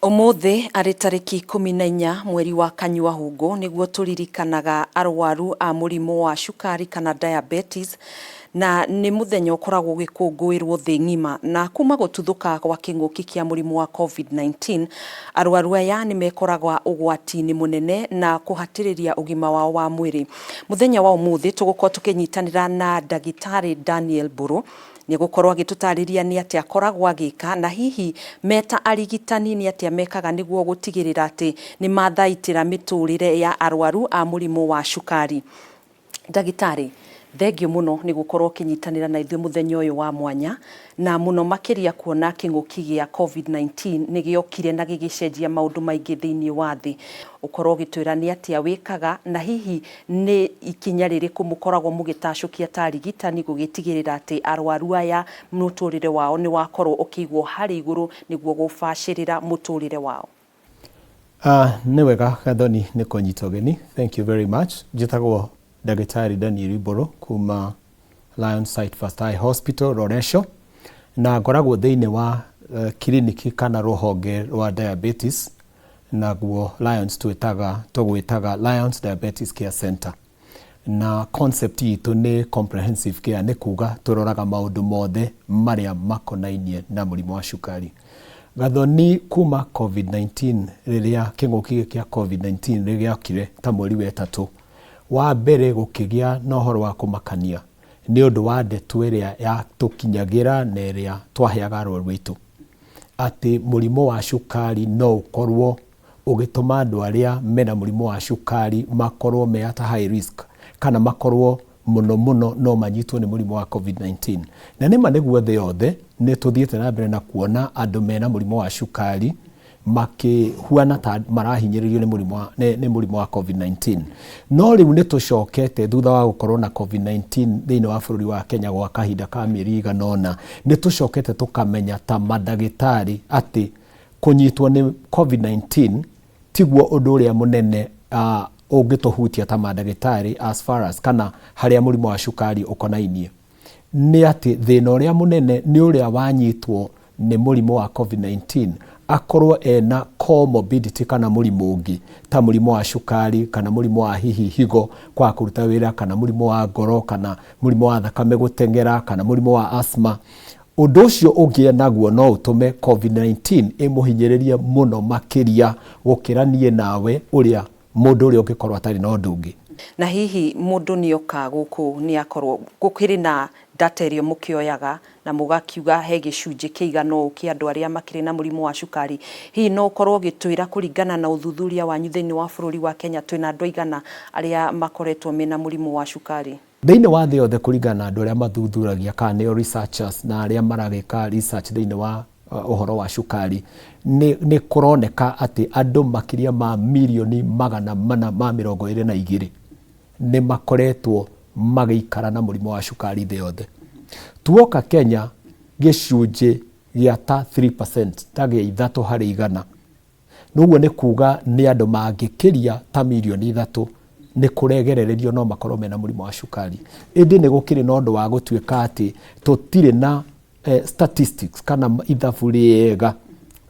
Umuthi arĩ tarĩki 14 mweri wa Kanyua nĩguo tũririkanaga arwaru a mũrimũ wa cukari kana diabetes, na nĩ mũthenya ũkoragwo gĩkũngũĩrwo thĩ ng'ima. Na kuma gũtuthũka gwa kĩng'ũki kĩa mũrimũ wa COVID-19, arwaru aya nĩ mekoragwa ũgwati-inĩ mũnene na kũhatĩrĩria ugima wao wa mwiri. Mũthenya wa umuthi tũgũkorwo tũkĩnyitanĩra na ndagĩtarĩ Daniel Mburu nĩ gũkorwo agĩtũtarĩria nĩ atĩa akoragwo agĩka, na hihi meta arigitani nĩ atĩa mekaga nĩguo gũtigĩrĩra atĩ nĩ mathaitĩra mĩtũrĩre ya arwaru a mũrimũ wa cukari. Ndagĩtarĩ, thengio mũno nĩ gũkorwo ũkĩnyitanĩra na ithuĩ mũthenya ũyũ wa mwanya, na mũno makiria kuona kĩng'ũki gĩa COVID-19 nĩ gĩokire na gĩgĩcenjia maũndũ maingĩ thĩinĩ wa thĩ. Ũkorwo ũgĩtwĩra nĩ atĩa wĩkaga, na hihi nĩ ikinya rĩrĩkũ mũkoragwo mũgĩtacũkia ta arigitani gũgĩtigĩrĩra atĩ arwaru aya mũtũrĩre wao nĩ wakorwo ũkĩigwo harĩ igũrũ nĩguo gũbacĩrĩra mũtũrĩre wao. Nĩ wega Gathoni nĩ kũnyita ũgeni. Thank you very much. Njĩtagwo Ndagĩtarĩ Daniel Mburu kuma Lions Site First Eye Hospital W.H.O, na ngoragwo thĩinĩ wa kiriniki kana ruhonge rwa diabetes, naguo Lions tũgwĩtaga Lions Diabetes Care Center. Na concept itũ nĩ comprehensive care, nĩ kuga tũroraga maũndũ mothe marĩa makonainie na mũrimũ wa cukari. Gathoni kuma COVID-19, rĩrĩa kĩng'ũki gĩa COVID-19 rĩgĩokire ta mweri wa ĩtatũ, wa mbere gũkĩgĩa na ũhoro wa kũmakania nĩ ũndũ wa ndeto ĩrĩa yatũkinyagĩra na ĩrĩa twaheaga arwaru aitũ, atĩ mũrimũ wa cukari no ũkorwo ũgĩtũma andũ arĩa mena mũrimũ wa cukari makorwo me at high risk, kana makorwo mũno no manyitwo nĩ mũrimũ wa COVID-19. Na nĩma nĩguo thĩ yothe nĩ tũthiĩte na mbere na kuona andũ mena mũrimũ wa cukari makĩhuana ta marahinyĩrĩrio nĩ mũrimũ wa COVID-19. No rĩu nĩ tũcokete thutha wa gũkorwo na COVID-19 thĩinĩ wa bũrũri wa Kenya gwa kahinda ka mĩeri igana ũna, nĩ tũcokete tũkamenya ta mandagĩtarĩ atĩ kũnyitwo nĩ COVID-19 tiguo ũndũ ũrĩa mũnene ũngĩtũhutia ta mandagĩtarĩ as far as kana harĩa mũrimũ wa cukari ũkonainie. Nĩ atĩ thĩna ũrĩa mũnene nĩ ũrĩa wanyitwo nĩ mũrimũ wa COVID-19 akorwo ena comorbidity kana mũrimũ ũngĩ ta mũrimũ wa cukari, kana mũrimũ wa hihi higo kwa kũruta wĩra, kana mũrimũ wa ngoro, kana mũrimũ wa thakame gũteng'era, kana mũrimũ wa asthma. Ũndũ ũcio ũngĩ naguo no ũtũme COVID-19 ĩmũhinyĩrĩrie mũno makiria gũkĩra niĩ nawe ũrĩa mũndũ ũrĩa ũngĩkorwo atarĩ na ũndũ ũngĩ. Na hihi mũndũ nĩ oka gũkũ nĩ akorwo gũkĩrĩ na data ĩrĩa mũkĩoyaga na mũgakiuga he gĩcunjĩ kĩigana ũũ kĩa andũ arĩa makĩrĩ na mũrimũ wa cukari. Hihi no ũkorwo ũgĩtwĩra kũringana na uthuthuria wanyu thĩinĩ wa bũrũri wa Kenya twĩna andũ aigana arĩa makoretwo mena mũrimũ wa cukari? Thĩinĩ wa thĩ yothe kũringana na andũ arĩa mathuthuragia kana nĩo researchers na arĩa maragĩka research thĩinĩ wa ũhoro wa cukari, nĩ kũroneka atĩ andũ makiria ma milioni 422 nĩ makoretwo magĩikara na mũrimũ wa cukari thĩ yothe. Tuoka Kenya gĩcunjĩ gĩa ta 3%, ta gĩa 3 harĩ 100. Noguo nĩ kuga nĩ andũ mangĩkĩria ta milioni 3 nĩ kũregerererio no makorwo mena mũrimũ wa cukari. Ĩndĩ nĩ gũkĩrĩ na ũndũ wa gũtuĩka atĩ tũtirĩ na statistics kana ithabu rĩega,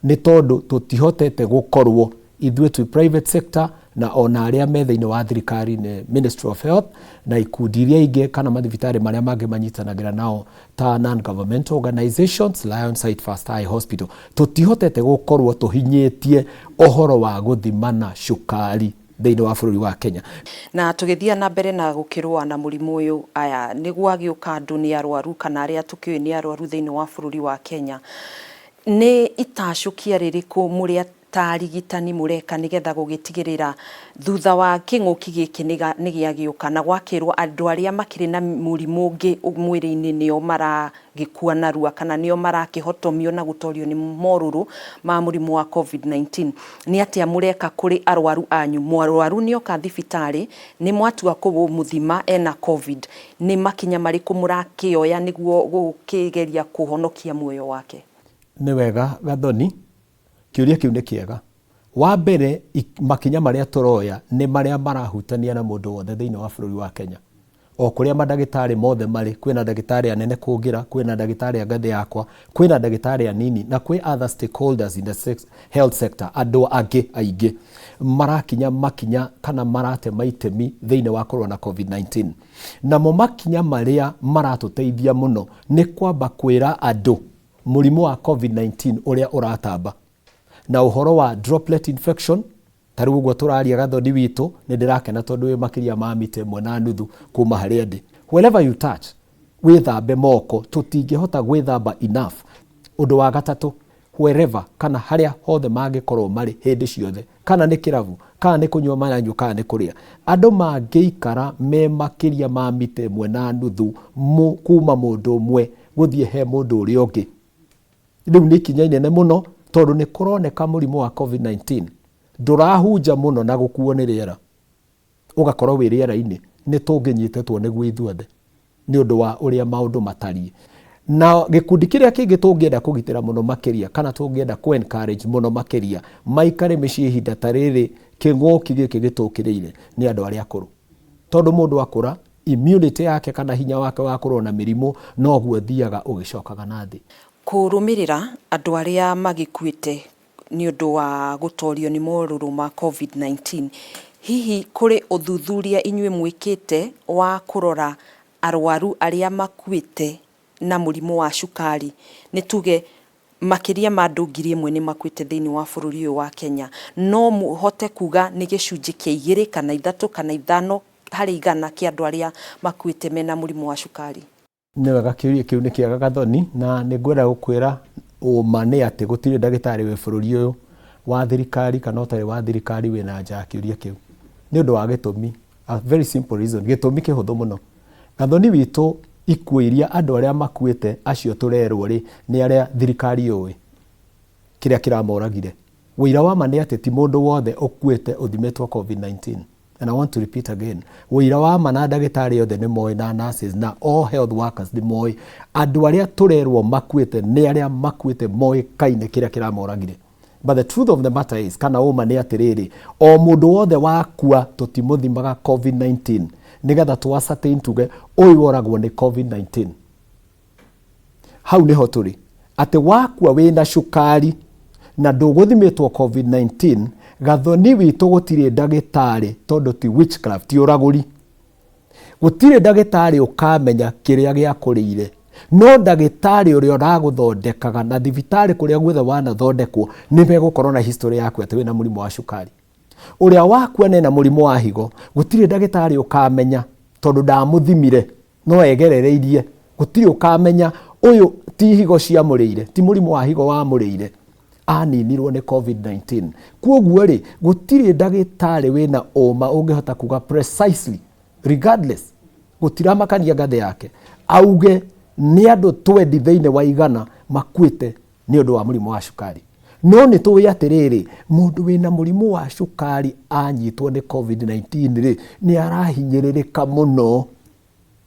nĩ tondũ tũtihotete gũkorwo ithuĩ twĩ private sector na ona arĩa me thĩinĩ wa thirikari nĩ Ministry of Health na ikundi iria ingĩ kana mathibitarĩ marĩa mangĩ manyitanagĩra nao ta non-governmental organizations, Lions Site First Eye Hospital, tũtihotete gũkorwo tũhinyĩtie ũhoro wa gũthimana cukari thĩinĩ wa bũrũri wa Kenya. Na tũgĩthiĩ na mbere na gũkĩrũa na mũrimũ ũyũ, aya nĩguo agĩũka andũ nĩ arwaru kana arĩa tũkĩũĩ nĩ arwaru thĩinĩ wa bũrũri wa Kenya, nĩ itacũkia rĩrĩkũ mũrĩa ta arigitani mũreka nĩgetha gũgĩtigĩrĩra thutha wa kĩng'ũki gĩkĩ nĩ gĩagĩũka na gwakĩrwo andũ arĩa makĩrĩ na mũrimũ ũngĩ mwĩrĩ-inĩ nĩo maragĩkua narua kana nĩo marakĩhotomio na gũtorio nĩ morũrũ ma mũrimũ wa COVID-19, nĩ atĩa mũreka kũrĩ arwaru anyu? Mũrwaru nĩ oka thibitarĩ, nĩ mwatua kũmũthima ena COVID, nĩ makinya marĩkũ mũrakĩoya nĩguo gũkĩgeria kũhonokia muoyo wake? Nĩ wega Gathoni, kĩũria kĩu nĩ kĩega. Wa mbere makinya marĩa tũroya nĩ marĩa marahutania na mũndũ wothe thĩinĩ wa bũrũri wa Kenya. o kuria madagitari mothe mari. Kwina dagitari anene kugira, kwina dagitari a ngathi yakwa, kwina dagitari anini, na kwi other stakeholders in the health sector, andu angi aingi marakinya makinya kana marate maitemi thiini wa kurwa na COVID-19. Namo makinya maria maratuteithia muno ni kwamba kwira andu murimu wa COVID-19 uria uratamba na uhoro wa droplet infection. Tariu guo turaria gathoni witu ni ndirakena tondu wi makiria ma mita 1.5 kuma haria ndi. Wherever you touch, withambe moko, tutingihota gwithamba enough. Undu wa gatatu, wherever kana haria hothe mangikorwo mari hindi ciothe, kana ni kiravu, kana ni kunywa manyanyu, kana ni kuria, andu mangiikara me makiria ma mita 1.5 kuma mundu umwe guthie he mundu uria ungi. Riu ni kinya inene muno tondu ni kuroneka murimu wa COVID-19 ndurahunja muno na gukuo ni riera, ugakorwo wi riera-ini ni tunginyitetwo niguo ithuothe ni undu wa uria maundu matariĩ. Na gikundi kiria kingi tungienda kugitira muno makiria kana tungienda ku encourage muno makiria maikare micii ihinda ta riri king'oki giki gitukiriire ni andu aria akuru, tondu mundu akura immunity yake kana hinya wake wa kurwo na mirimu no guo thiaga ugicokaga na thi. Kurumirira andu aria magikuite ni undu wa gutorio ni moruru ma COVID-19, hihi kuri uthuthuria inyue mwikite wa kurora arwaru aria makuite na murimu wa cukari? Ni tuge makiria ma andu 1,000 ni makuite thiini wa bururi uyu wa Kenya, no muhote kuga ni gicunji kia 2 kana 3 kana 5 hari igana kia andu aria makuite mena murimu wa cukari? Ni wega kiuria kiu ni kiaga gathoni, na ni ngwenda gukwira uma ni ati gutire dagitari we bururi uyu wa thirikari kana utari wa thirikari we na nja kiuria kiu ni undu wa gitumi. A very simple reason, gitumi kihuthu muno. Gathoni witu ikuu iria andu aria makuite acio turerwo ri ni aria thirikari yoi kiria kiramoragire. Wira wa ma ni ati ti mundu wothe ukuite uthimetwo COVID-19. And I want to repeat again, wira wa ma na dagitari yothe ni moi na nurses na all health workers ni moi. Andu aria turerwo makuite ni aria makuite moi kaine kiria kiramoragire. But the truth of the matter is, kana uma ni atiriri, o mundu wothe wakua tutimuthimaga COVID-19 nigetha twacertain tuge uyu oragwo ni COVID-19. Hau niho turi ati wakua wina cukari na nduguthimitwo COVID-19, gathoni witu gutire dagitari tondu ti witchcraft, ti uraguri. Gutire dagitari ukamenya kiria gia kurire, no dagitari uria uraguthondekaga na thibitari kuria guothe wanathondekwo ni megukorwo na history yaku ati wina murimu wa cukari. Uria wakua nena murimu wa higo, gutire dagitari ukamenya tondu ndamuthimire no egerereirie, gutire ukamenya uyu ti higo cia murire, ti murimu wa higo wa murire, aninirwo ni COVID-19. Kwoguo ri gutire dagitari wina uma ungihota kuga precisely regardless, gutira makania ngathi yake auge ni andu 20 thiini wa igana makuite ni undu wa murimu wa cukari. No ni tuwi atiriri, mundu wina murimu wa cukari anyitwo ni COVID-19 ri ni arahinyiririka muno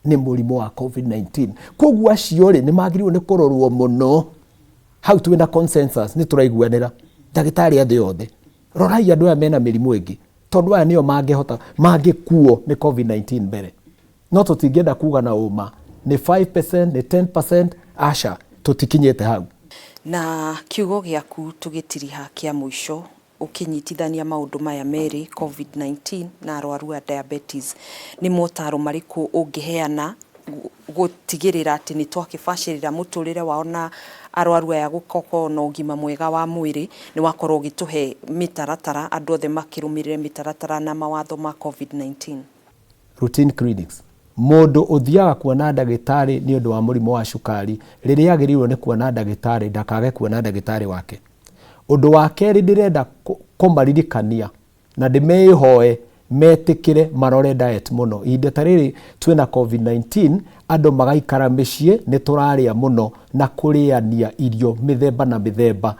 ni murimu wa COVID-19. Kwoguo acio ri ni magiriwo ni kurorwo muno. Hau tuwina consensus ni turaiguanira dagitari athe yothe rorai andu aya mena mirimu ingi tondu aya nio mangihota mangikuo ni COVID-19 mbere. No tutingienda kuga na uma ni 5% ni 10%, asha tutikinyete hau. Na kiugo giaku tugitiriha kia mwisho ukinyitithania maundu maya meri, COVID-19 na arwaru a diabetes, ni motaro mariku ungiheana gutigirira ati ni twakibacirira muturire wao na arwaru aya gukoko na ugima mwega wa mwiri, ni wakorwo gituhe mitaratara andu othe makirumirire mitaratara na mawatho ma COVID-19? Routine clinics, mundu uthiaga kuona dagitari ni undu wa murimu wa cukari, riria agirirwo ni kuona dagitari ndakage kuona dagitari wake. Undu wa keri ndirenda kumaririkania na ndimehoe metikire marore diet muno. Inde tariri twina COVID-19 andu magaikara micii ni turaria muno na kuriania irio mithemba na mithemba.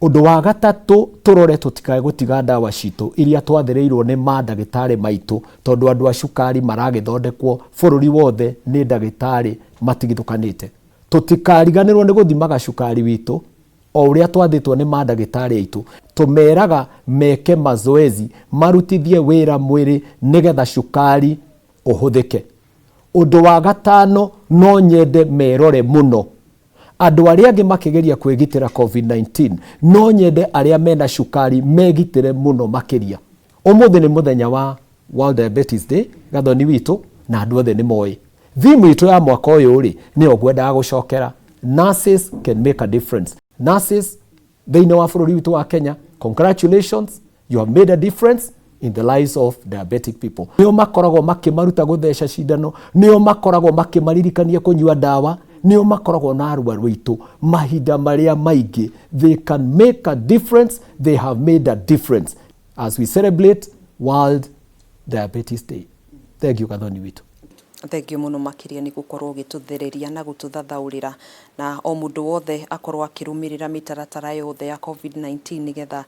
Undu wa gatatu turore tutikae gutiga ndawa citu iria twathereirwo ni madagitari maitu, tondu andu a cukari maragithondekwo bururi wothe ni dagitari matigithukanite. Tutikariganirwo ni guthimaga cukari witu o uria twathitwo ni madagitari aitu. Tumeraga meke mazoezi marutithie wira mwiri nigetha cukari uhuthike. Undu wa gatano no nyende merore muno. Andu aria angi makigeria kwigitira COVID-19 no nyende aria mena cukari megitire muno makiria. Umuthi ni muthenya wa World Diabetes Day, gathoni witu na andu othe ni moi. Thimu itu ya mwaka uyu ri ni ogwendaga gucokera. Nurses can make a difference. Nurses, they know bururi witu wa Kenya. Congratulations, you have made a difference in the lives of diabetic people. Nio makoragwo makimaruta gutheca cindano, nio makoragwo makimaririkania kunyua dawa, nio makoragwo na arwaru witu mahinda maria maingi. They can make a difference, they have made a difference as we celebrate World Diabetes Day. Thank you gathoni witu. Thank you muno makiria ni gukorwo gituthiriria na gututhathaurira na o mundu wothe akorwo akirumirira mitaratara yothe ya COVID-19 nigetha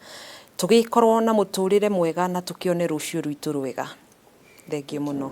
tugikorwo na muturire mwega na tukione rucio rwitu rwega. Thank you muno.